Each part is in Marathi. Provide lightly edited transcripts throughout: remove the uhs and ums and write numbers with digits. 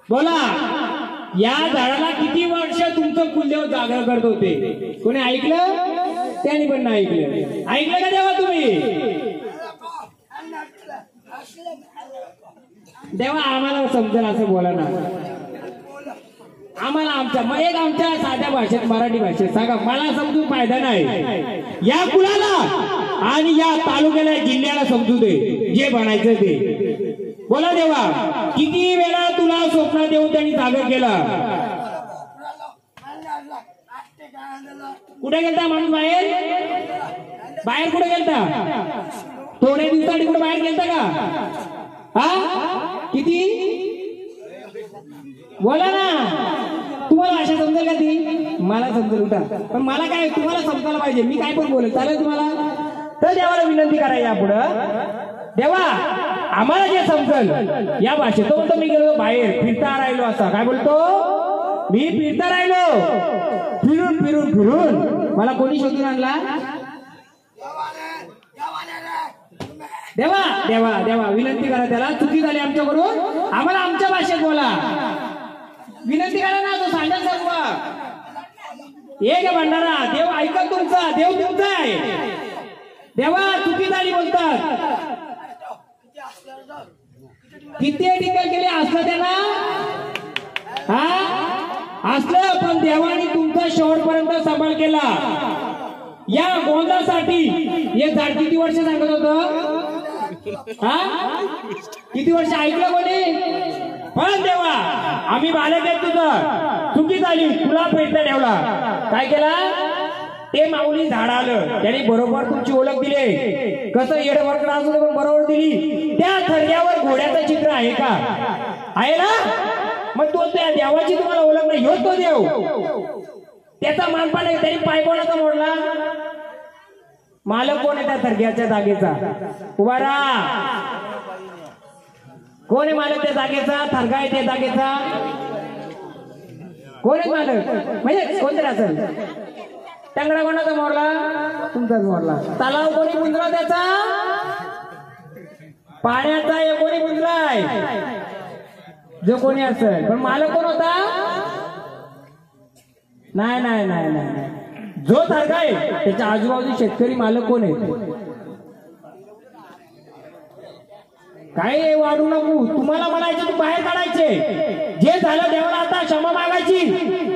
बोला, या झाडाला किती वर्ष तुमचं कुलदेव जागा करत होते? कोणी ऐकलं? त्यांनी पण नाही ऐकलं. ऐकलं का देवा तुम्ही? देवा आम्हाला समजेल असं बोला ना. आम्हाला आमच्या साध्या भाषेत, मराठी भाषेत सांगा. मला समजून फायदा नाही. या कुलाला आणि या तालुक्याला, जिल्ह्याला समजू दे जे बनायचं ते. बोला देवा, किती वेळा तुला स्वप्नात येऊन त्यांनी जागर केला? कुठे गेलता माणूस? बाहेर कुठे गेलता? थोड्या दिवसांनी कुठे बाहेर गेलता का? हा, किती? बोला ना. तुम्हाला भाषा समजेल का ती? मला समजेल. उठा. पण मला काय, तुम्हाला समजायला पाहिजे. मी काय पण बोलेल, चालेल तुम्हाला? तर देवाला विनंती करा यापुढं, देवा आम्हाला जे समजल या भाषेत. तो म्हणतो मी गेलो बाहेर फिरता राहिलो. असा काय बोलतो? मी फिरता राहिलो, फिरून फिरून फिरून मला कोणी शोधून आणला? देवा देवा देवा विनंती करा त्याला. चुकी झाली आमच्याकडून, आम्हाला आमच्या भाषेत बोला. विनंती करा ना. तो सांगा सर्व एक भंडारा. देव ऐका तुमचा, देव तुमचा आहे. देवा चुकी झाली बोलतात. किती टीका केली असलं त्यांना? हा असलं, पण देवाने तुमचा शेवटपर्यंत सांभाळ केला. या गोंदासाठी हे झाड किती वर्ष सांगत होत? हा, किती वर्ष ऐकलं कोणी? पण देवा आम्ही बालक आहेत तुझं. चुकी झाली, तुला प्रयत्न ठेवला. काय केला? ते माऊली झाड आलं, त्याने बरोबर तुमची ओळख दिली. कसं येडवरकडे असू दे पण बरोबर दिली. त्या थरग्यावर घोड्याचं चित्र आहे का? आहे ना? मग तो त्या देवाची तुम्हाला ओळख नाही, ह्योच तो देव. त्याचा मानपान आहे. त्यांनी पाय कोणाचा मोडला? मालक कोण आहे त्या थरग्याच्या जागेचा? उभा राहा. कोण आहे मालक त्या जागेचा? थरगा आहे त्या जागेचा. कोण आहे मालक? म्हणजे कोणतरी असेल. टंगडा कोणाचा मोडला? तुमचाच मोडला. तलाव कोणी बुंजला त्याचा? पाण्याचा हे कोणी बुंजलाय? जो कोणी असेल. पण मालक कोण होता? नाही नाही नाही नाही, जो थरगा आहे त्याच्या आजूबाजू शेतकरी मालक कोण आहे? काय वाढू नको. तुम्हाला म्हणायचं तू बाहेर काढायचे. जे झालं देवाला आता क्षमा मागायची.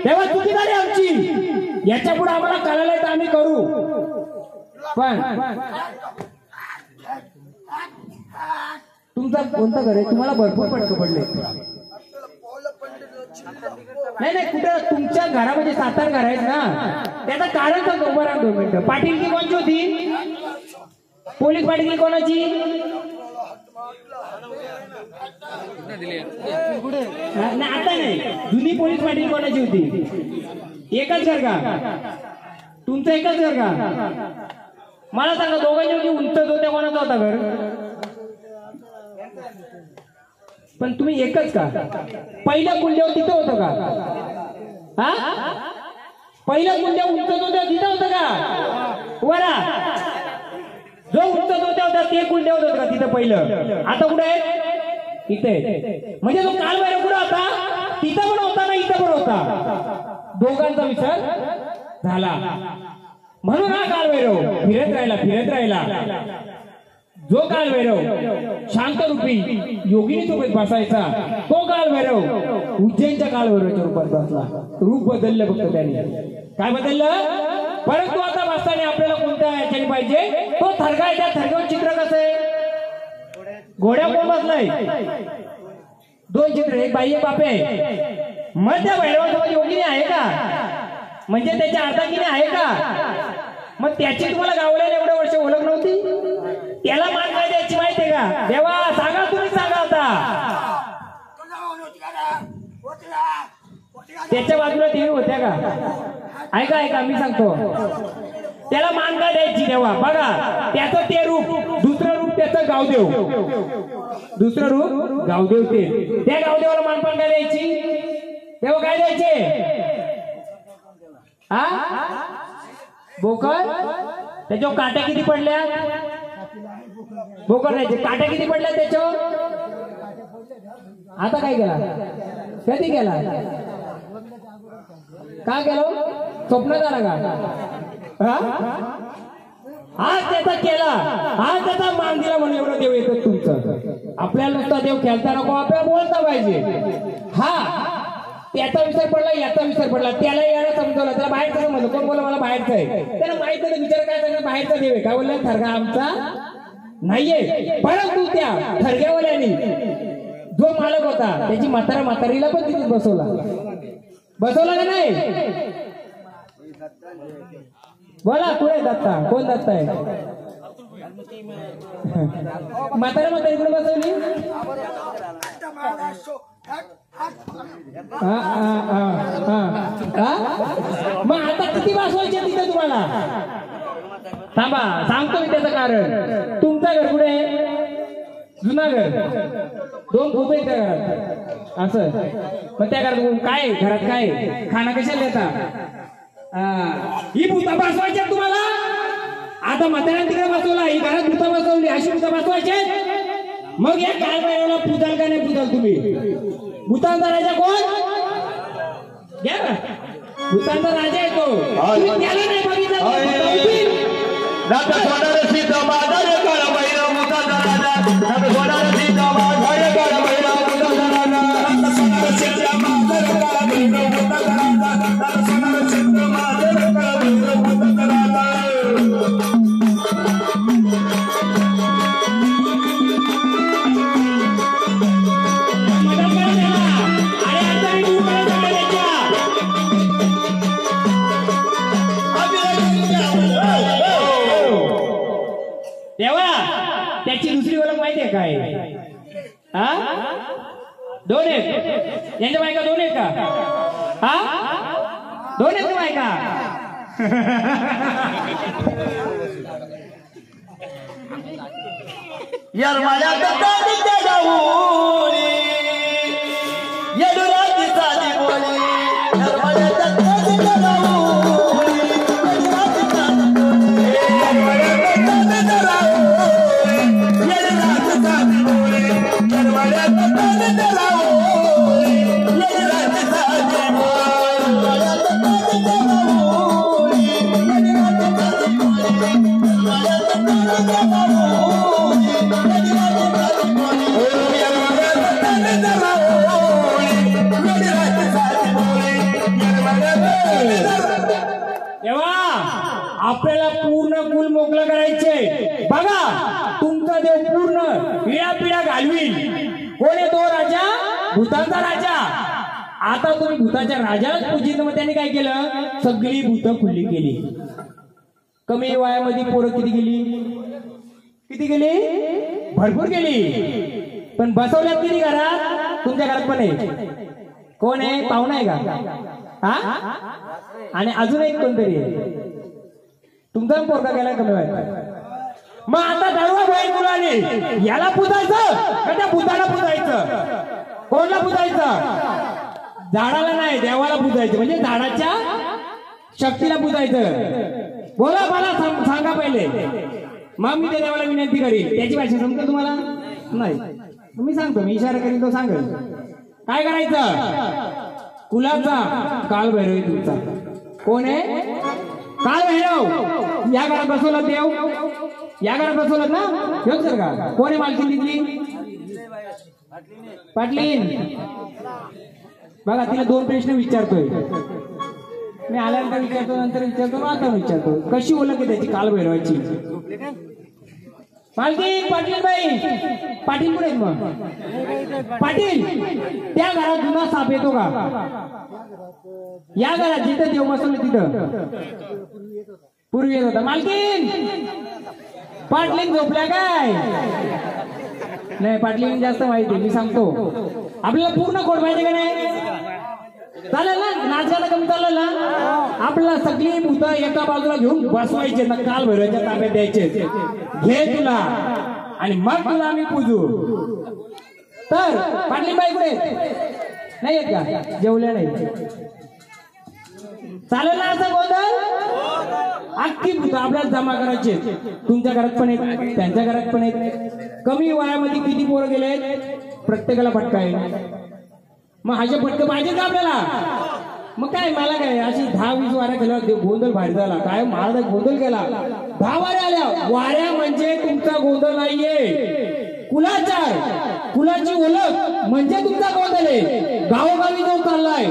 तेव्हा चुकी झाली आमची. याच्या पुढे आम्हाला कळायला तर आम्ही करू. पण तुमचा कोणतं घर आहे? तुम्हाला भरपूर पटकं पडले. नाही नाही, कुठं तुमच्या घरामध्ये 7-8 घर आहेत ना. त्याचं कारण सांगतो. उभं राहा 2 मिनिटं. पाटीलकी कोणची होती? पोलीस पाटीलकी कोणाची? नाही आता नाही, जुनी पोलीस पाटील कोणाची होती? एकच घर का तुमचं? एकच घर का? मला सांगा, दोघांच्या उंच होत्या कोणाचा होता घर? पण तुम्ही एकच का? पहिलं कुलदेव तिथं होतं का? हा, पहिलं कुलदेव उंच होत्या तिथं होतं का? वरा जो उंच होत्या ते कुलदेव होतं का तिथं पहिलं? आता कुठे आहे? इथे. म्हणजे जो कालभैरव कुठं होता? तिथं पण होता ना, इथं पण होता. दोघांचा विसर झाला. म्हणून हा कालभैरव फिरत राहिला. जो कालभैरव शांत रूपी योगिनी सोबत बसायचा, तो कालभैरव उज्जैनच्या कालभैरवाच्या रूपात बसला. रूप बदललं फक्त त्याने. काय बदललं? परंतु आता बसताना आपल्याला कोणत्या याच्याने पाहिजे? तो थरगा आहे. त्या थरग्यावर चित्र कसं आहे? घोड्या कोण बसलाय? 2 चित्र, एक बाई एक बापे आहे. मग त्या भैरवासोबत योगिनी आहे का? म्हणजे त्याच्या अर्धांगिनी आहे का? मग त्याची तुम्हाला गावल्याला एवढ्या वर्ष ओळख नव्हती? त्याला मान काय द्यायची माहितीये का? देवा सांगा, तुम्ही सांगा आता. त्याच्या बाजूला देवी होत्या का? ऐका ऐका मी सांगतो. त्याला मान काय द्यायची देवा? बघा त्याचं ते रूप, दुसरं रूप त्याचं गावदेव, दुसरं रूप गावदेव. ते त्या गावदेवाला मानपान काय द्यायची? तेव्हा काय द्यायचे? हा बोकड. त्याच्यावर काट्या किती पडल्या? बोकड द्यायचे. काट्या किती पडल्या त्याच्यावर? आता काय केला? कधी केला? का केलं? स्वप्न झाला का? आज त्याचा केला, आज त्याचा मान दिला म्हणून एवढं देव येतात तुमचं. आपल्याला नुसता देव खेळता नको, आपल्याला बोलता पाहिजे. हा त्याचा विसर पडला, याचा विसर पडला, त्याला याला समजवलं, त्याला बाहेरचं समजलं. कोण बोला मला बाहेरचं आहे? त्याला माहित नाही. विचार काय सांगा, बाहेरचा देव आहे. काय बोलला? थरगा आमचा नाहीये. परंतु त्या थरग्यावाल्यानी जो मालक होता त्याची म्हातारीला पण तिथे बसवला का नाही? बोला कुठे दत्ता? कोण दत्ता आहे? म्हातारी इकडे बसवली. मग आता किती बसवायचे तिथे तुम्हाला? थांबा सांगतो मी त्याचं कारण. तुमचं घर कुठे आहे? जुनागड. 2 खूप आहेत त्या घरात. असं मग त्या घरात काय? घरात काय खाणं कशाला देता? ही भूता बसवायची तुम्हाला. आता म्हाताऱ्याने तिकडे बसवला, ही घरात भूता बसवली. अशी भूता बसवायचे. मग या काल बाहेरला पूजाल का नाही पूजाल तुम्ही? भूतांचा राजा कोण? घ्या ना, भूतांचा राजा आहे तो. त्याला नाही बघितलं. त्याची दुसरी ओळख माहितीये काय? हा 2 आहेत. यांच्या बायका 2 आहेत का? हा 2 आहेत का बायका? यार माझ्या दत्ताच्या गाऊनी येडुराची साधी बोली. यार माझ्या दत्ताच्या गाऊनी येडुराची साधी बोली. यार माझ्या दत्ताच्या गाऊनी येडुराची साधी बोली. यार माझ्या दत्ताच्या गाऊनी येडुराची साधी बोली. माझ्या दत्ताच्या गाऊनी येडुराची साधी बोली. माझ्या दत्ताच्या गाऊनी आपल्याला पूर्ण कुल मोकळं करायचे. बघा तुमचा देव पूर्ण पिढ्या पिढ्या घालवील. कोण आहे तो राजा? भूतांचा राजा. आता तुम्ही भूताच्या राजालाच पूजित. मग त्यांनी काय केलं? सगळी भूत खुल्ली केली. कमी वयामध्ये पोरं किती गेली? भरपूर गेली. पण बसवल्यात किती घरात? तुमच्या घरात पण आहे. कोण आहे? पाहुणा आहे का? हा आणि अजून एक कोणतरी आहे. तुमचा पोरगा गेला कमी वयात. मग आता दळवा बाहेर मुलाने याला पुजायचं का त्या भूताला पुजायचं? कोणला पुजायचं? झाडाला नाही, देवाला पुजायचं. म्हणजे झाडाच्या शक्तीला पुजायचं. बोला मला सांगा पहिले. मग मी त्या देवाला विनंती करीन. त्याची भाषा समजते तुम्हाला? नाही. मी सांगतो, मी इशारा करीन तो सांगेल. काय करायचं? कुलाचा काल भैरव तुमचा. कोण आहे? काल भैरव. या घरात बसवलं देव. या घरात बसवलं ना? घेऊन सर का? कोण आहे मालकीन तिथली? पाटलीन. बघा तिला 2 प्रश्न विचारतोय मी. आल्यानंतर विचारतो, नंतर विचारतो, आता विचारतो. कशी ओळख आहे त्याची काल भैरवाची? मालकी पाटील बाई पाटील कुठे आहेत मग पाटील त्या घरात जुना साप येतो का या घरात जिथं देव बसवलं तिथं पूर्वी येत होता मालकीन पाटलीन झोपल्या काय नाही पाटलीन जास्त माहिती मी सांगतो आपल्याला पूर्ण कोड माहिती का नाही चालेल ना नाचगाणं कमी चालेल ना आपल्याला सगळी भूतं एका बाजूला घेऊन बसवायचे ना काल भैरवाच्या ताब्यात द्यायचे घे तुला आणि मग तुला आम्ही पूजू तर पाटली बाई कुठे नाही येत का जेवल्या नाही चालेल ना असं गोंधळ अख्खी भूतं आपल्याला जमा करायचे तुमच्या घरात पण आहेत त्यांच्या घरात पण आहेत कमी वयामध्ये किती पोरं गेले प्रत्येकाला फटका आहे मग हाचे फटके पाहिजे का आपल्याला मग काय मला काय अशी 10-20 वाऱ्या केल्या गोंधळ बाहेर झाला काय महाराज गोंधळ केला 10 वाऱ्या आल्या वाऱ्या म्हणजे तुमचा गोंधळ नाहीये कुलाची ओळख म्हणजे तुमचा गोंधळ आहे गावोगावी जो चाललाय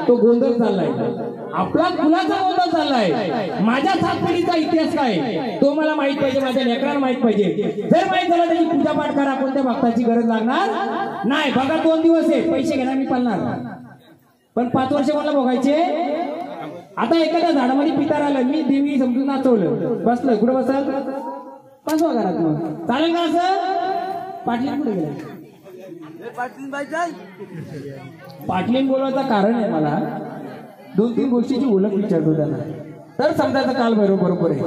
तो गोंधळ चाललाय आपला कुलाचा गोंधळ चाललाय माझ्या 7 पिढीचा इतिहास काय तो मला माहित पाहिजे माझ्या लेकरांना माहित पाहिजे जर माहित झालं त्याची पूजा पाठ करा कोणत्या भक्ताची गरज लागणार नाही बघा 2 दिवस आहे पैसे घेणार मी पालणार पण 5 वर्ष मला बघायचे आता एखाद्या झाडामध्ये पितार आलं मी देवी समजून नाचवलं बसलं कुठं बसल 5व्या घरात मग चालेल का असं पाटलीन कुठे गेला पाटलीन बोलवायचं कारण आहे मला 2-3 गोष्टीची ओळख विचारतो त्यांना तर समजायचं काल बरोबर आहे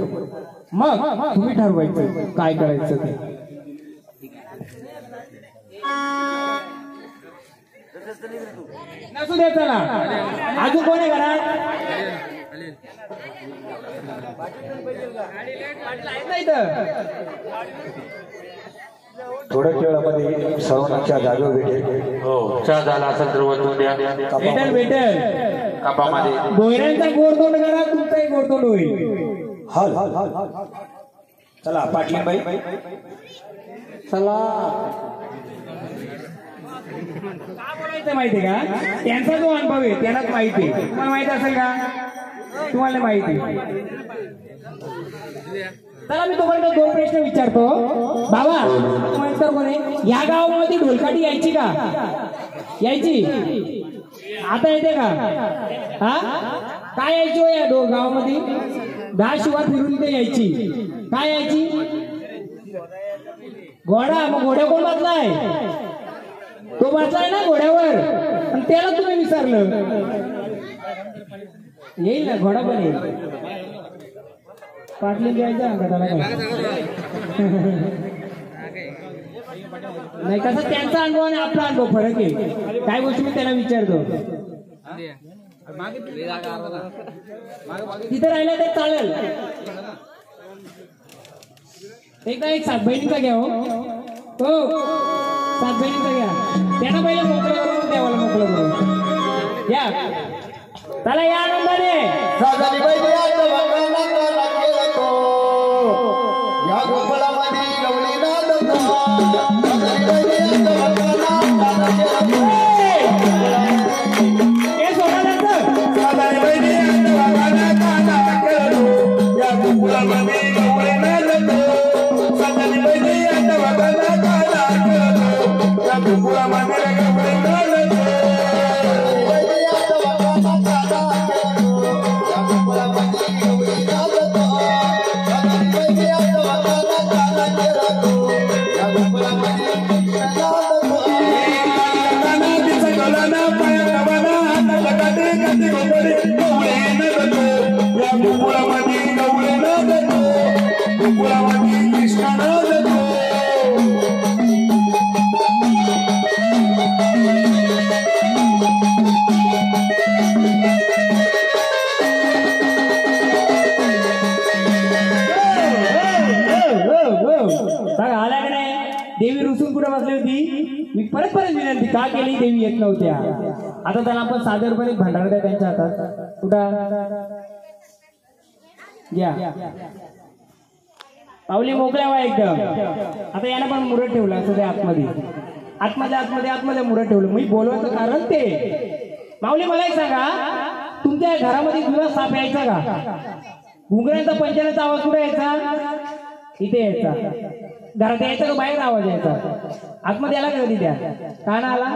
मग तुम्ही ठरवायचं काय करायचं ते नसू दे चला अजून कोण आहे घरात थोड्या वेळामध्ये सर्वांच्या जागेवर भेटेल हो चहा झाला असेल तर वरून द्या भेटेल कापामध्ये गोयऱ्यांचा गोडतोंड करा तुमचाही गोडतोंड होईल हल चला पाटील बाई चला काय बोलायचं माहितीये का त्यांचा जो अनुभव आहे त्यालाच माहिती आहे तुम्हाला माहिती असेल का तुम्हाला माहिती चला मी तुम्हाला 2 प्रश्न विचारतो बाबा तुम्हाला कोणी या गावामध्ये ढोलकाठी यायची का यायची आता येते का हा काय यायची हो या गावामध्ये 10 शिवार फिरून इथे यायची काय यायची घोडा मग घोड्या कोण बसलाय तो बसलाय ना घोड्यावर आणि त्याला तुम्ही विसरलं येईल ना घोडा पण येईल पाटलीन द्यायचं का त्याला नाही कसं त्यांचा अनुभव आणि आपला अनुभव फरक आहे काय गोष्टी मी त्याला विचारतो तिथे राहिलं तर चालेल एकदा एक 7 बहिणीचा घ्या हो 7 बहिणीचा घ्या त्यांना पहिलं मोकळं करून द्यावाला मोकळं करून घ्या चला या आनंदाने या गोकुळामध्ये गवळी नांदतो हे सोडा त्यांचं साधारी बहिणी या गोकुळामध्ये गवळी नांदतो साधारी बहिणी या गोकुळामध्ये गवळी नांदतो देवी रुसून कुठे बसली होती मी परत विनंती का केली देवी येत नव्हत्या आता त्याला आपण साधेपणे भंडारा द्या त्यांच्या हातात कुठं घ्या पावली मोकळ्या व्हा एकदम आता याला पण मुरत ठेवलं असं ते आतमध्ये मुरत ठेवलं मी बोलवायचं कारण ते माऊली मला एक सांगा तुमच्या घरामध्ये जुना साप यायचा का घुंगरांचा पंचायतीचा आवाज कुठे यायचा इथे यायचा घरात यायचा का बाहेर आवाज यायचा? आतमध्ये आला का कधी त्या काना आला?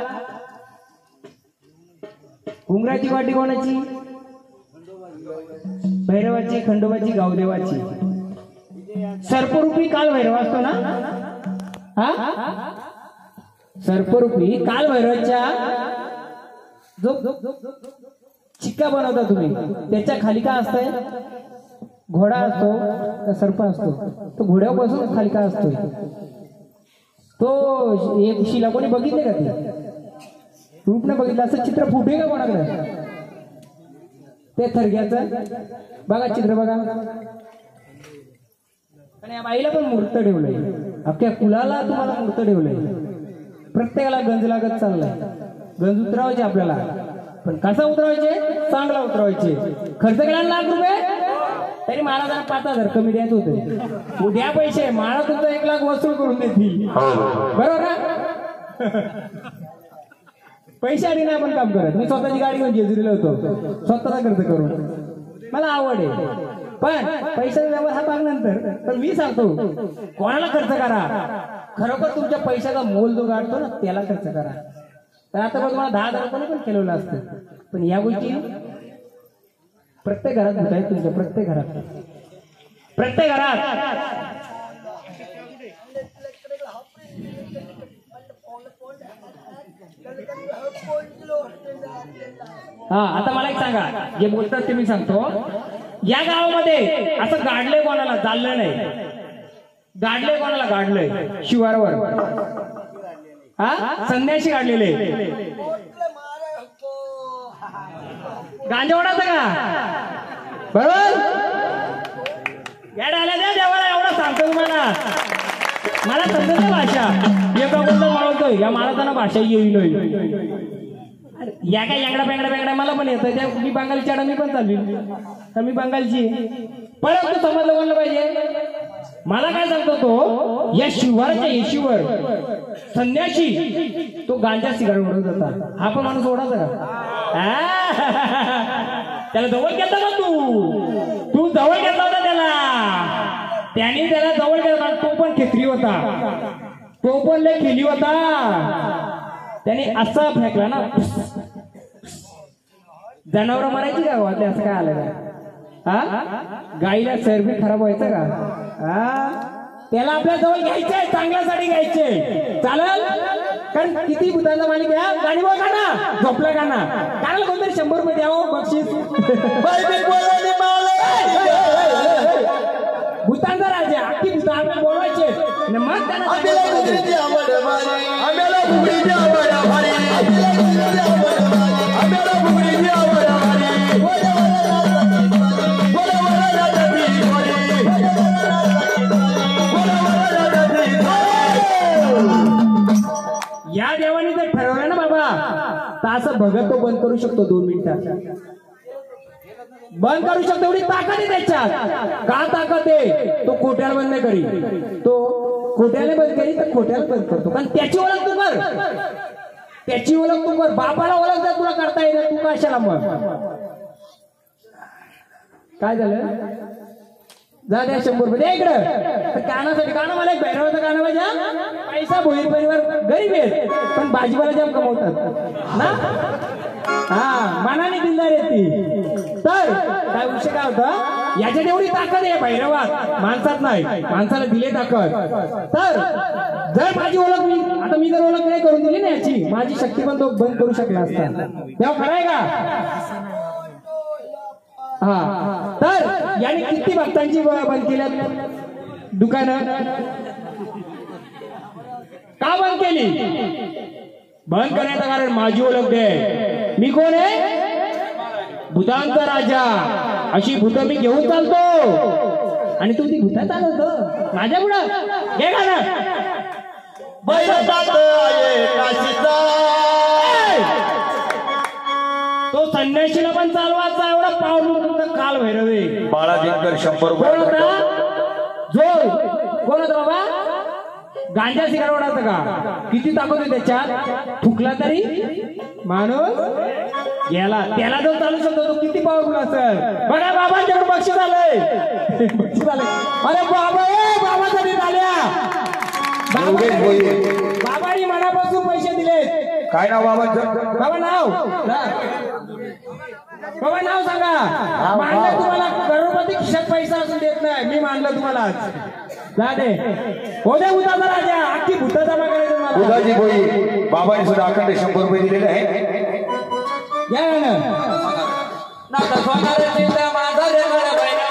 घुंगराची वाटी कोणाची? भैरवाची, खंडोबाची, गावदेवाची. सर्परूपी काल भैरव असतो ना, हा सर्परूपी काल भैरवाच्या जो चिक्का बनवता तुम्ही, त्याच्या खाली काय असतंय? घोडा असतो का सर्प असतो? तो घोड्यावर बसून खाली काय असतो? तो एक शिला कोणी बघितले का? ते रूप नाही बघितलं, असं चित्र फुटे का कोणाकडे? ते थरग्याचं बघा चित्र बघा. आणि या बाईला पण मूर्त ठेवलंय, अख्ख्या कुलाला तुम्हाला मूर्त ठेवलंय. प्रत्येकाला गंज लागत चाललाय. गंज उतरावायचे आपल्याला, पण कसा उतरवायचे? चांगला उतरवायचे. खर्च केला ₹1,00,000 तरी महाराजांना 5,000 कमी द्यायचं होतं. उद्या पैसे महाराज तुमचा 1,00,000 वसूल करून देतील, बरोबर ना? पैसे आधी नाही आपण काम करत. मी स्वतःची गाडी घेऊन जेजुरीला होतो, स्वतःचा खर्च करून. मला आवड आहे, पण पैशाचा व्यवहार हा भाग नंतर. पण मी सांगतो कोणाला खर्च करा, खरोखर तुमच्या पैशाचा मोल जो गाठतो ना त्याला खर्च करा. तर आता बघ तुम्हाला 10,000 पण केलेलं असतं, पण या गोष्टी प्रत्येक घरात होत आहेत. तुमच्या प्रत्येक घरात, प्रत्येक घरात. हा आता मला एक सांगा, जे बोलतात ते मी सांगतो. या गावामध्ये असं गाडलंय कोणाला? चाललं नाही. गाडलंय कोणाला? गाडलंय शिवारवर, हा संन्याशी गाडलेले. गांजा ओढायचं का? बरोबर. या डाल्या द्या देवाला, एवढं सांगतो तुम्हाला. मला समजत भाषा, एका कोणतं म्हणतोय या महाराजांना भाषा येईल. या काय यांगडा बेंगडा बेंगडा मला पण येतं. त्या मी बंगालची आडा मी पण चालली, तर मी बंगालची. परत समजलं म्हणलं पाहिजे. मला काय सांगतो तो, या शिवाराच्या येशीवर संन्याशी तो गांजा सिगारेट ओढत होता. हा पण माणूस ओढायचा का? त्याला जवळ घेतला का तू जवळ घेतला होता त्याला. त्याने त्याला जवळ घेतला. तो पण खेत्री होता, तो पण लय खेली होता. त्याने असा फेकला ना, जनावर मारायची का वाटले? असं काय आलं का? हा गाईला सर्वी खराब व्हायचं का? हा त्याला आपल्या जवळ घ्यायचंय, चांगल्यासाठी घ्यायचे. चालेल, कारण किती भूतांचा मालिक घ्या. गाडी बघ का ना, झोपला का ना, कारण कोणतरी 100 रुपये द्यावं बक्षीस. भूतांचा राजा, अख्खी भूत आपल्याला बोलवायचे, मग त्यांना या देवाने जर ठरवलं ना बाबा, तर असं भगत तो बंद करू शकतो 2 मिनिटात. बंद करू शकतो, एवढी ताकद आहे त्याच्यात. का ताकद आहे? तो खोट्याला बंद नाही करी, तो खोट्याला बंद करी तर खोट्याला बंद करतो. कारण त्याची ओळख तू कर, त्याची ओळख तू कर. बापाला ओळख जर तुला करता येईल, तू कशाला मग? काय झालं? जा द्या 100 रुपये द्या इकडं. कानासाठी काना मला एक भैरवाचा काना पाहिजे. पैसा भोईर परिवार गरीब आहेत, पण भाजीपाला जाम कमवतात ना. हा मनाने दिलदार येते. तर काय विषय काय होता, याच्यात एवढी ताकद आहे भैरवात, माणसात नाही. माणसाला दिले ताकद. तर जर माझी ओळख मी जर ओळख नाही करून दिली ना याची, माझी शक्ती पण तो बंद करू शकला असता. तेव्हा खरं आहे का? हा तर याने किती भक्तांची बंद केल्या दुकानं? का बंद केली? बंद करण्याचं कारण माझी ओळख दे. मी कोण आहे? भूतांचा राजा. अशी भूत मी घेऊन चालतो, आणि तू ती भूता चालवतो माझ्या पुढं. घे गाणं. तो संन्याशीला पण चालवायचा, एवढा पावलं काल भैरवे. बाळाजींकर 100 कोण रुपये. होता? जो कोण होता बाबा? गांजा सिगारेट ओढायचं का? किती ताकद आहे त्याच्यात. थुकला तरी माणूस गेला. त्याला जो चालू शकतो तो किती पॉवरफुल असेल. बघा बाबांच्याकडे बक्षीस आलंय, बक्षीस आलंय. अरे बाबा, बाबासाठी झाल्या योगेश भोये. बाबांनी मनापासून पैसे दिलेत. काय नाव बाबांचं? बाबा नाव बाबा नाव सांगा. मानलं तुम्हाला करोडपती खिशात पैसा असून देत नाही. मी मानलं तुम्हाला जा दे. हो दे उदाचा राजा. अख्खी भूत जमा करायचं तुम्हाला. उदाजी भोये बाबांनी सुद्धा अखंड 100 रुपये दिलेले आहे. घ्या ना. नाता सोनारे चिंता माझा रे मला बैना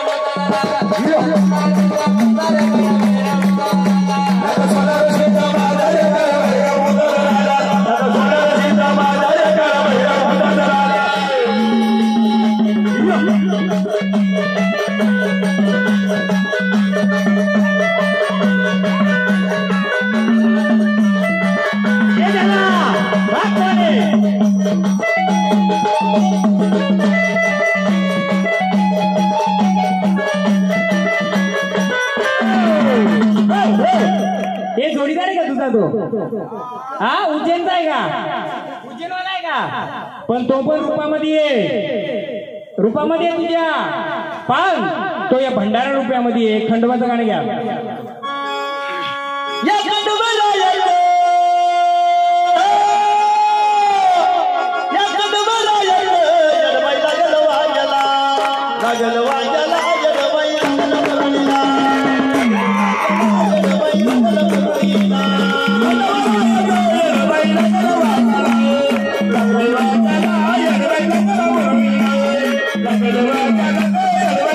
हे जोडीदार आहे का तुझा तो? हा उज्जैनचा आहे का? उज्जैनवाला आहे का? पण तो पण रूपामध्ये ये. रूपामध्ये आहे तुझ्या. पण तो या भंडारा रुपयामध्ये आहे. खंडोबाचं गाणं घ्या. या खंडोबाला यायचं या खंडोबाला यायचं जडबाई लागल वाजला लागल वाजला जडबाई लागल वाजला जडबाई लागल वाजला जडबाई लागल वाजला लागल वाजला जडबाई लागल वाजला लागल वाजला जडबाई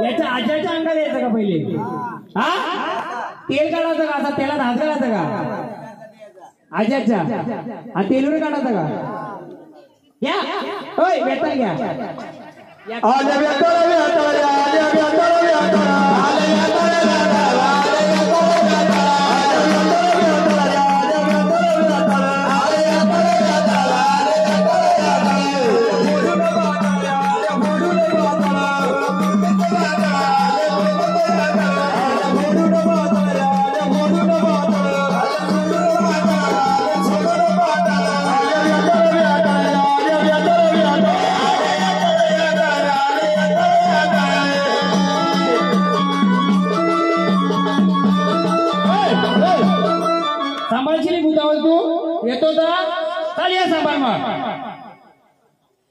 याच्या आज्याच्या अंगाला यायचं का पहिले? हा तेल काढायचं का? असा तेलात हात घालायचं का? आज्याच्या हा तेलवर काढायचं का? घ्या होय वेतन घ्या. आले व्याताळ व्याताळ आले व्याताळ व्याताळ आले व्याताळ व्याताळ आले व्याताळ व्याताळ आले व्याताळ व्याताळ आले व्याताळ व्याताळ आले व्याताळ व्याताळ आले व्याताळ व्याताळ मोडून बाताळ आले मोडून बाताळ मोडून बाताळ आले मोडून बाताळ आले मोडून बाताळ आले सोडून बाताळ आले व्याताळ व्याताळ आले व्याताळ व्याताळ सांभाळशील भूतावळ तू येतो तर चाल या सांभाळ मग.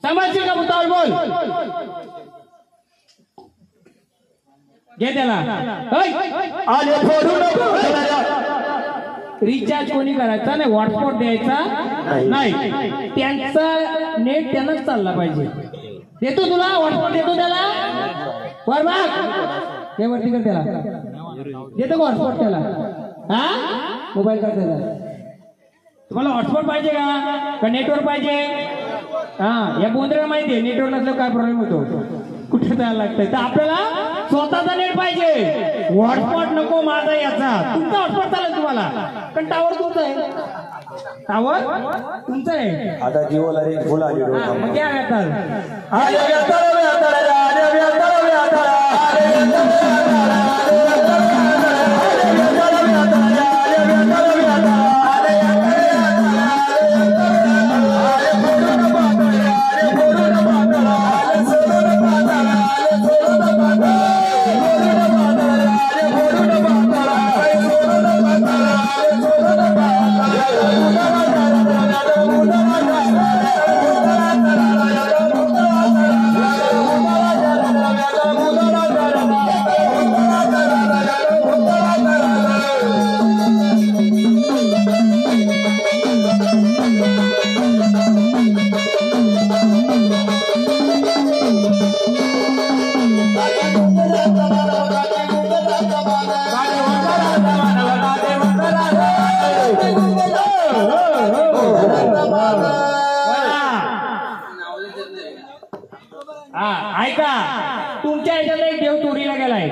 सांभाळशील का भूतावळ बोल. घे त्याला. आले फोडून रिचार्ज कोणी करायचा नाही. हॉटस्पॉट द्यायचा नाही. त्यांचा नेट त्यांनाच चालला पाहिजे. देतो तुला हॉटस्पॉट देतो त्याला. वर बघ हे वरती कर त्याला. देतो का हॉटस्पॉट त्याला? हा मोबाईल कर त्याला. तुम्हाला हॉटस्पॉट पाहिजे का नेटवर्क पाहिजे? हा या बोंद्रेला माहिती आहे नेटवर्क नसलं काय प्रॉब्लेम होतो. कुठे जायला लागतंय तर आपल्याला स्वतःचा नेट पाहिजे. हॉटस्पॉट नको माझा याचा. तुमचा हॉटस्पॉट चालेल तुम्हाला पण टावर तुमचा आहे. टावर तुमचं आहे. आता जिओला रेंज फुल आली. मग घ्या व्याताळ. आले व्याताळ व्याताळ आले व्याताळ व्याताळ आले व्याताळ व्याताळ आले व्याताळ व्याताळ आले व्याताळ व्याताळ आले व्याताळ व्याताळ आले फोडून बाताळ आले फोडून बाताळ आले सोडून बाताळ आले सोडून बाताळ फोडून बाताळ आले फोडून बाताळ आले सोडून बाताळ आले सोडून देव चोरीला गेलाय.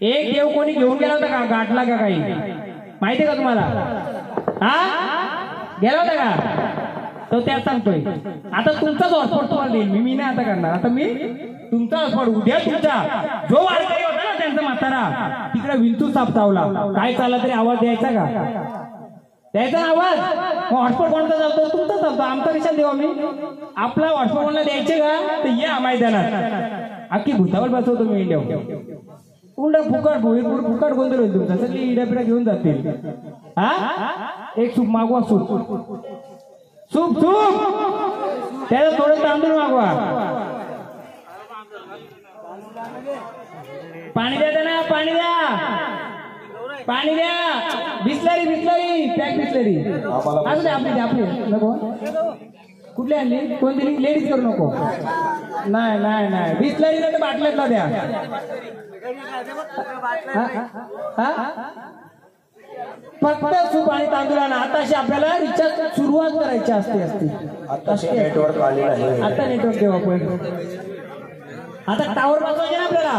एक देव कोणी घेऊन गेला होता का, गाठला का काही माहितीये का तुम्हाला? हा गेला होता का? तो त्यात सांगतोय. आता तुमचाच हॉटस्पॉट तुम्हाला देईल मी नाही आता करणार. आता मी तुमचा हॉटस्पॉट उद्या तुमचा जो वारकरी होता ना त्यांचा म्हातारा तिकडे विंचू साप चावला, काय चालला तरी आवाज द्यायचा का? द्यायचा आवाज. हॉटस्पॉट कोणता चालतो? तुमचा चालतो. आमचा कशाला देऊ आम्ही? आपला हॉटस्पॉट कोणाला द्यायचे का? तर या मैदानात अख्खी भूतावर बसवतो मी इंडिया. उलटा फुकट फुकट गोंधळ होईल तुमचा. सगळी इड्यापिड्या घेऊन जातील. हा एक सूप मागवा. सूप सूप सूप त्याला थोडं तांदूळ मागवा. पाणी द्या ना, पाणी द्या, पाणी द्या. बिस्लरी बिस्लरी पॅक बिस्लरी असू दे. आपली आपली नको. कुठली आणली? कोणती? लेडीज करू नको. नाही नाही नाही बिस्लरी नाही तर बाटल्यातला द्या. फक्त सूप आणि तांदूळ आणा. आता अशी आपल्याला रिचार्ज सुरुवात करायची असते. नेटवर्क आलेलं आहे. आता नेटवर्क देऊ आपण. आता टावर बसवायचे ना आपल्याला.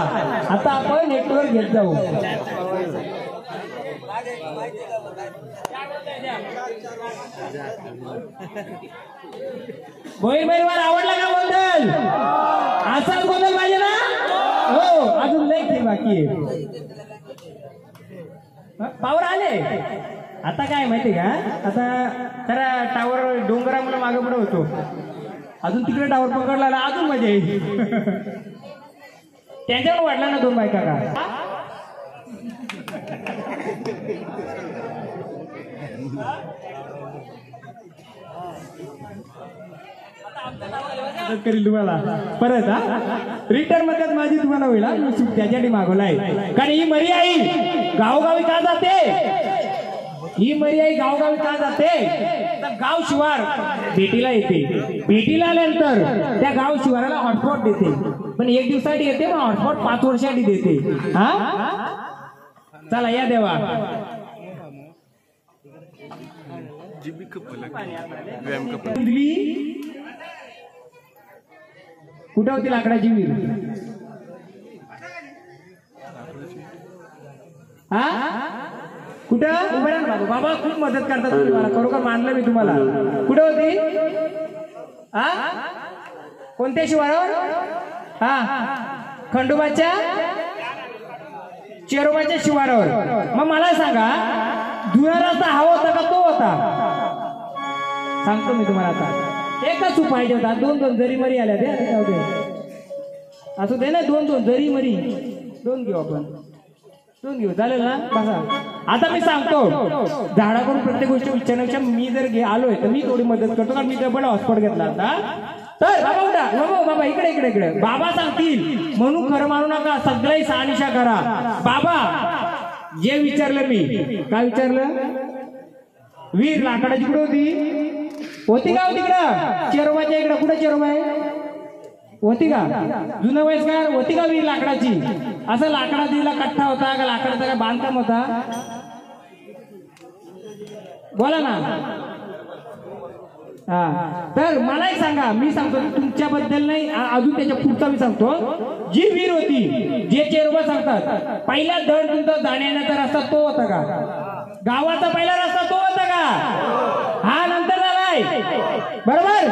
आता आपण नेटवर्क घेत जाऊ. भोईर परिवार आवडला का गोंधळ? असाच गोंधळ पाहिजे ना? हो अजून लय बाकी आहे. पावर आले. आता काय माहिती का? आता जरा टावर डोंगरामुळे मागे पुढे होतो. अजून तिकडे टावर पकडला अजून मजा येईल. त्यांच्यावर वाढला ना 2 बायका का? करील तुम्हाला परत. रिटर्न मध्ये माझी तुम्हाला होईल. मी सूप त्याच्यासाठी मागवलाय. कारण ही मरी आई गावोगावी का जाते? ही मरी आई गावोगावी का जाते? तर गाव शिवार भेटीला येते. भेटीला आल्यानंतर त्या गाव शिवाराला हॉटस्पॉट देते. पण 1 दिवसासाठी येते, पण हॉटस्पॉट 5 वर्षासाठी देते. हा चला या देवा. कुठे होती लाकडाची विहीर? हा कुठं? उभे राहा बाबा. बाबा खूप मदत करतात तुम्ही मला, खरोखर मानलं मी तुम्हाला. कुठे होती? हा कोणत्या शिवारावर? हा खंडोबाच्या चेरोबाच्या शिवारावर. मग मला सांगा जुना रस्ता हा होता का तो होता? सांगतो मी तुम्हाला. आता एकच सूप पाहिजे होता. 2 जरी मरी आल्या ते असू दे ना. 2 जरी मरी 2 घेऊ आपण. 2 घेऊ चालेल ना? बघा आता मी सांगतो. झाडाकडून प्रत्येक गोष्ट विचारण्यापेक्षा मी जर आलोय तर मी थोडी मदत करतो. कारण मी डबल हॉटस्पॉट घेतला होता. तर बाबा उठा. बाबा बाबा इकडे इकडे इकडे. बाबा सांगतील म्हणून खरं मानू नका. सगळी शहानिशा करा. बाबा जे विचारलं मी. काय विचारलं? वीर लाकडाची कुठे होती का? तिकडं चेरोबाच्या इकडं. कुठे चेरोबा आहे? होती का? जुनं वयस्कर होती का वीर लाकडाची? असं लाकडाचा कट्टा होता का? लाकडाचा काय बांधकाम होता? बोला ना. हा तर मला एक सांगा. मी सांगतो तुमच्याबद्दल नाही, अजून त्याच्या पुढचा मी सांगतो. जी वीर होती, जे चेरोबा सांगतात, पहिला धड तुमचा जाण्याचा रस्ता तो होता का? गावाचा पहिला रस्ता तो होता का? हा नंतर झालाय बरोबर.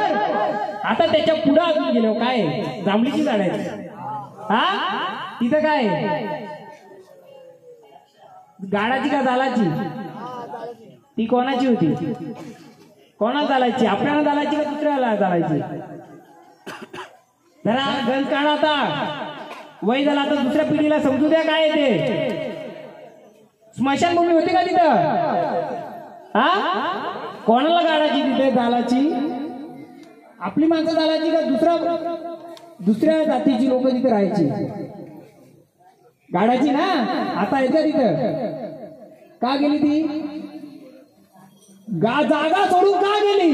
आता त्याच्या पुढे अजून गेलो काय? जांभळीची झाड आहे. हा तिथं काय? गाडाची का जालाची? ती कोणाची होती? कोणा चालायची? आपल्याला चालायची का दुसऱ्याला चालायची? जरा गण काढा. आता वय झाला. आता दुसऱ्या पिढीला समजू द्या काय ते. स्मशानभूमी होती का तिथं? हा कोणाला गाडाची तिथे चालायची? आपली माणसं चालायची का दुसऱ्या जातीची लोक तिथे राहायची? गाडाची ना. आता येते तिथं. का गेली ती? जागा सोडून का गेली?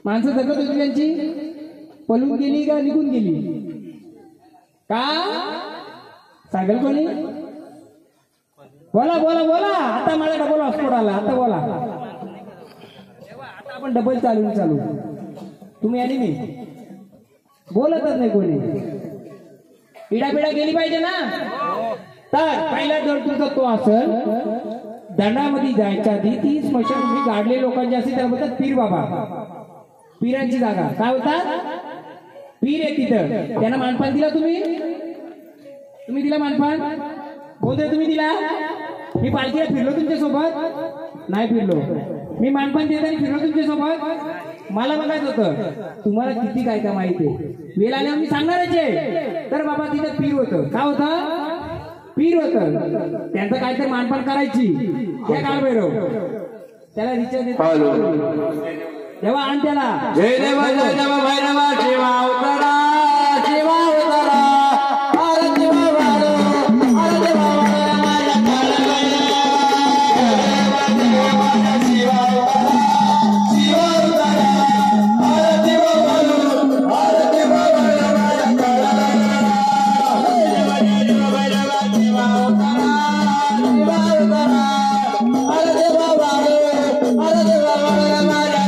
माणसं जगत होती त्यांची. पळून गेली का निघून गेली? का सांगेल कोणी? बोला बोला बोला. आता मला डबल हॉटस्पॉट आला. आता बोला. आता आपण डबल चालू तुम्ही आणि मी बोलतच नाही कोणी. इडापिडा गेली पाहिजे ना. तर पहिला जर तुमचा तो असेल दंडामध्ये जायच्या आधी ती स्मशानभूमी गाडले लोकांची असते त्याला बोलतात पीर बाबा. पीरांची जागा काय होतात पीर आहे तिथं. त्यांना मानपान दिला तुम्ही दिला मानपान बोलतोय तुम्ही दिला. मी पालखीला फिरलो तुमच्यासोबत नाही फिरलो. मी मानपान देताना फिरलो तुमच्यासोबत. मला बघायचं होतं तुम्हाला किती काय काय माहिती आहे. वेळ आल्यावर मी सांगणारच आहे. तर बाबा तिथं पीर होतं. काय होतं पीर होतं. त्यांचं काहीतरी मानपान करायची त्या काळ भैरव त्याला रिचार्ज तेव्हा आण त्याला. जय देवा भैरवा शिवा उतरा शिवा उतरा अरे शिवा वारो अरे देवा माझ्या शिवा शिवा उतरा अरे देवा वारो अरे देवा भैरवा शिवा उतरा शिवा उतरा अरे देवा वारो अरे देवा माझ्या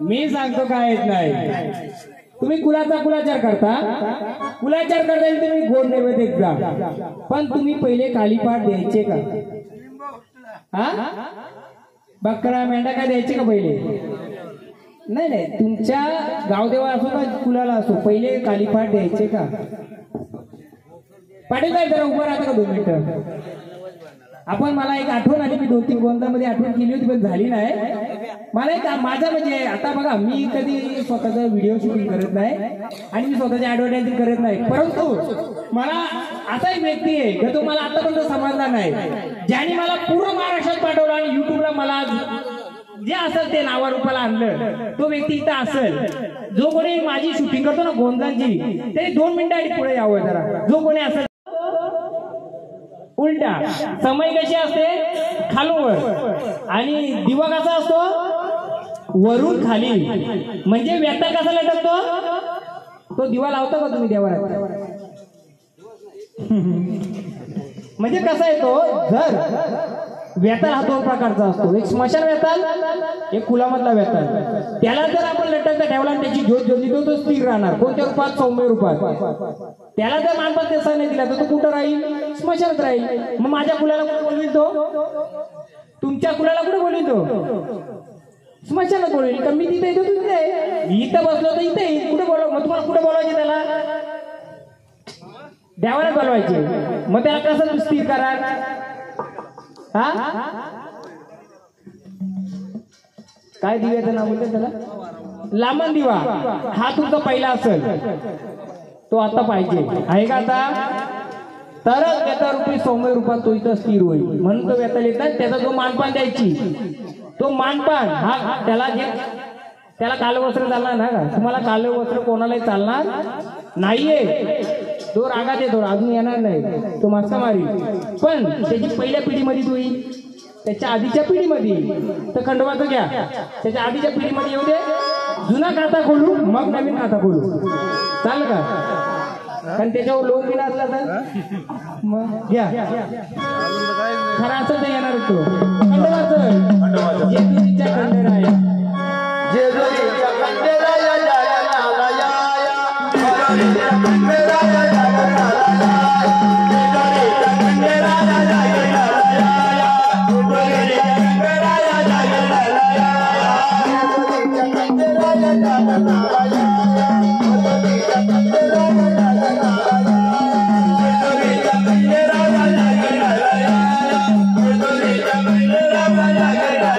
मी सांगतो काय येत नाही. तुम्ही कुलाचार करता तुम्ही गोड नैवेद्य जा. पण तुम्ही पहिले कालीपाठ द्यायचे का. हा बकरा मेंढा काय द्यायचे का पहिले. नाही तुमच्या गावदेवा असो का कुलाला असो पहिले कालीपाठ द्यायचे का. पाटील काय जरा उभं राहता का 2 मिनिटं. आपण मला एक आठवण आली. मी 2-3 गोंदामध्ये आठवण केली होती पण झाली नाही. मला एक माझा म्हणजे आता बघा मी कधी स्वतःचा व्हिडिओ शूटिंग करत नाही आणि मी स्वतःची ऍडव्हर्टायझिंग करत नाही. परंतु मला असा एक व्यक्ती आहे की तो मला आतापर्यंत समजला नाही ज्याने मला पूर्ण महाराष्ट्रात पाठवलं आणि युट्यूबला मला जे असेल ते नावारूपाला आणलं. तो व्यक्ती इथं असेल जो कोणी माझी शूटिंग करतो ना गोंदांची तरी 2 मिनिटं पुढे यावं जरा. जो कोणी असेल उलटा समय कशी असते खालूवर आणि दिवा कसा असतो वरून खाली. म्हणजे व्यथा कसा लटकतो तो दिवा लावता का तुम्ही देवाला. म्हणजे कसा येतो जर वेताल हा 2 प्रकारचा असतो. एक स्मशान वेताल एक कुलामधला वेताल. त्याला जर आपण लटकता ठेवला आणि त्याची ज्योत ज्योती तो स्थिर राहणार. कोणत्या रूपात सौम्य रूपात. त्याला जर मानपान तसा नाही दिला तर तो कुठं राहील स्मशानात राहील. मग माझ्या कुलाला कुठे बोलवील तो तुमच्या कुलाला कुठे बोलवील तो स्मशानात बोलवेल. का मी तिथे येतो तिथे इथं बसलो तर इथे कुठे बोलव. मग तुम्हाला कुठे बोलवायचे त्याला देवाला बोलवायचे. मग त्याला कसं स्थिर करा. हा काय दिव्याचं नाव बोलते त्याला लांबन दिवा. हा तुमचा पहिला असेल तो आता पाहिजे आहे का आता. तरच व्यथा रूपी सौम्य रूपात तो इथं स्थिर होईल. म्हणून तो व्यथा येतात त्याचा जो मानपान द्यायची तो मानपान हा त्याला काल वस्त्र चालणार ना का. तुम्हाला काल वस्त्र कोणालाही चालणार नाहीये. तो रागात येतो अजून येणार नाही तो मास्का मारी. पण त्याची पहिल्या पिढीमध्ये तो येईल त्याच्या आधीच्या पिढीमध्ये तर खंडोबाचं घ्या. त्याच्या आधीच्या पिढीमध्ये येऊ दे. जुना खाता खोलू मग नवीन खाता खोलू चालेल का. कारण त्याच्यावर लोक बिना असला तर मग घ्या. खरा असं तर येणार तो खंडोबाचं जेजुरीच्या खंडेराया जेजुरीच्या खंडेराया जाया खंडेराया Yeah.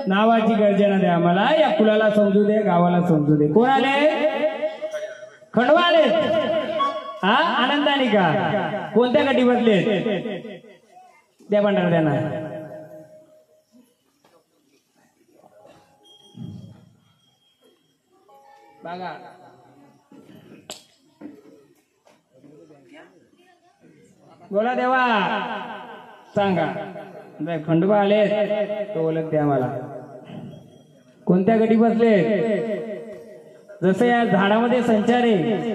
नावाची गर्जना द्या मला, या कुलाला समजू दे, गावाला समजू दे. कोण आले? खंडवा आले. हा, आनंदाने का? कोणत्या गटी बसले? द्या भांडार त्यांना. बघा बोला देवा, सांगा. खंडोबा आले तो ओळख द्या मला. कोणत्या गटी बसले? जसं या झाडामध्ये संचार आहे,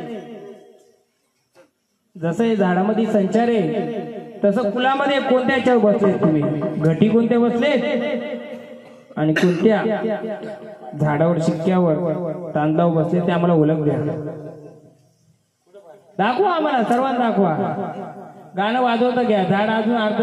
जसं या झाडामध्ये संचार आहे, तसं कुलामध्ये कोणत्या याच्यावर बसले तुम्ही? घटी कोणत्या बसले आणि कोणत्या झाडावर, शिक्क्यावर, तांदळावर बसले ते आम्हाला ओळख द्या. दाखवा आम्हाला, सर्वांना दाखवा. गाणं वाजवतं घ्या. झाड अजून अर्ध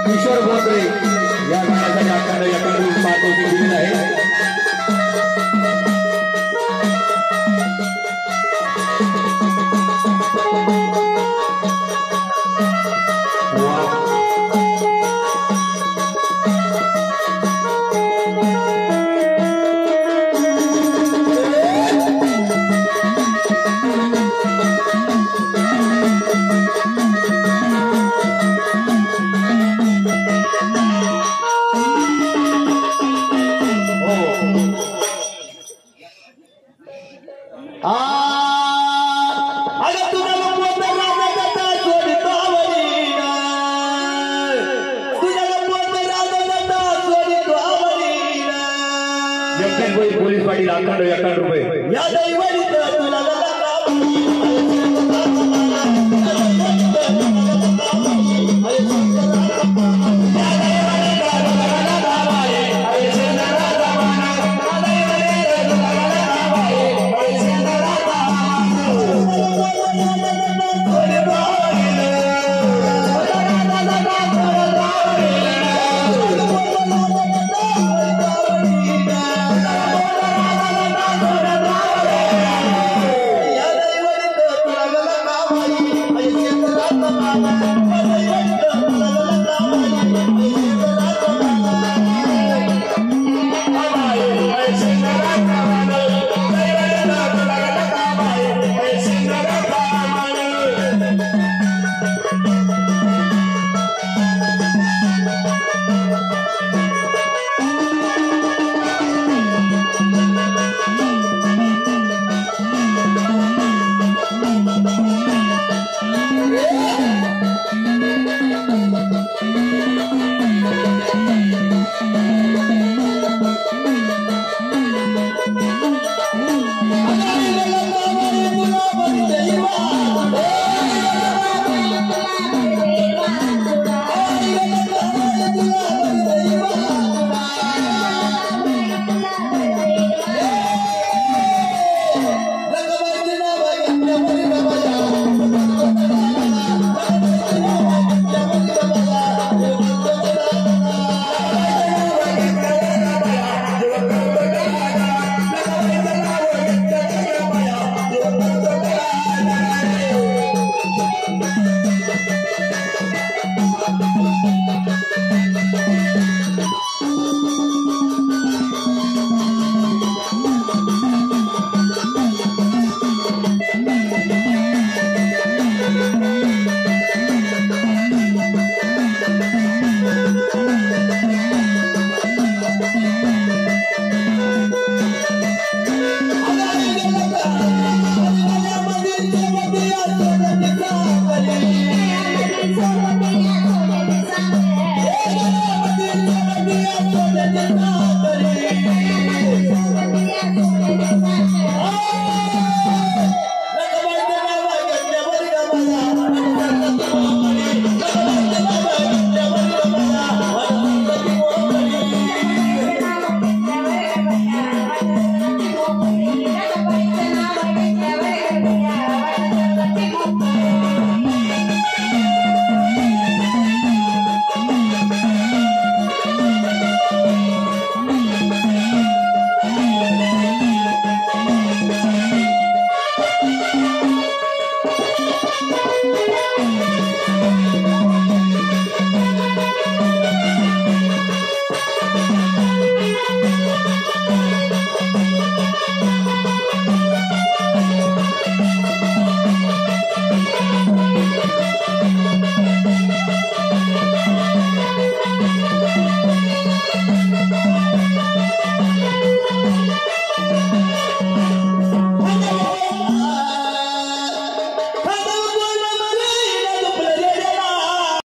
किशोर बोत्रे या गाण्यासाठी आपल्याला याकडून पाठवून दिलेलं आहे. पोलीस पाटील 11 रुपये या दैवडीत तुला